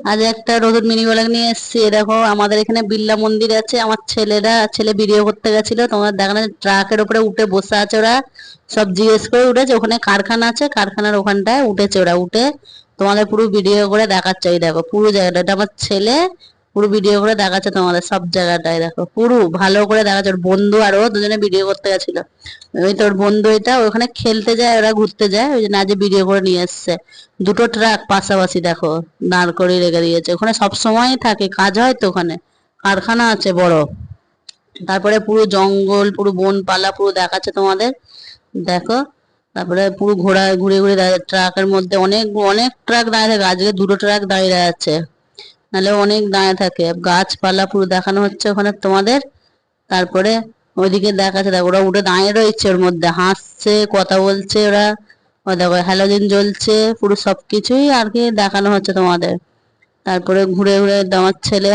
আজ একটা নতুন মিনি ব্লগ নিয়ে এসেছি। দেখো আমাদের এখানে বিড়লা মন্দির আছে। আমার ছেলে ভিডিও করতে গেছিল, তোমার দেখানো ট্রাকের উপরে উঠে বসে আছে ওরা। সব জিজ্ঞেস করে উঠেছে, ওখানে কারখানা আছে, কারখানার ওখানটায় উঠেছে ওরা। উঠে তোমাদের পুরো ভিডিও করে দেখাচ্ছে। এই দেখো পুরো জায়গাটা, এটা আমার ছেলে পুরো ভিডিও করে দেখাচ্ছে তোমাদের সব জায়গাটায়। দেখো পুরো ভালো করে দেখাচ্ছে। ওর বন্ধু আর ও দুজনে ভিডিও করতে গেছিল। ওই তোর বন্ধু, এটা ওখানে খেলতে যায়, ওরা ঘুরতে যায়, ওই জন্য আজ ভিডিও করে নিয়ে এসছে। দুটো ট্রাক পাশাপাশি দেখো দাঁড় করে রেখে দিয়েছে। ওখানে সব সময় থাকে, কাজ হয় তো ওখানে, কারখানা আছে বড়। তারপরে পুরো জঙ্গল, পুরো বনপালা পুরো দেখাচ্ছে তোমাদের। দেখো তারপরে পুরো ঘোড়া ঘুরে ঘুরে ট্রাকের মধ্যে অনেক অনেক ট্রাক দাঁড়িয়ে থাকে। আজকে দুটো ট্রাক দাঁড়িয়ে আছে, নাহলে অনেক দাঁড়িয়ে থাকে। গাছপালা পুরো দেখানো হচ্ছে ওখানে তোমাদের। তারপরে ওইদিকে দেখাচ্ছে, দেখো ওরা উঠে দাঁড়িয়ে রয়েছে, ওর মধ্যে হাসছে, কথা বলছে ওরা। ও দেখো হ্যালোজেন জ্বলছে, পুরো সবকিছুই আর কি দেখানো হচ্ছে তোমাদের। তারপরে ঘুরে ঘুরে আমার ছেলে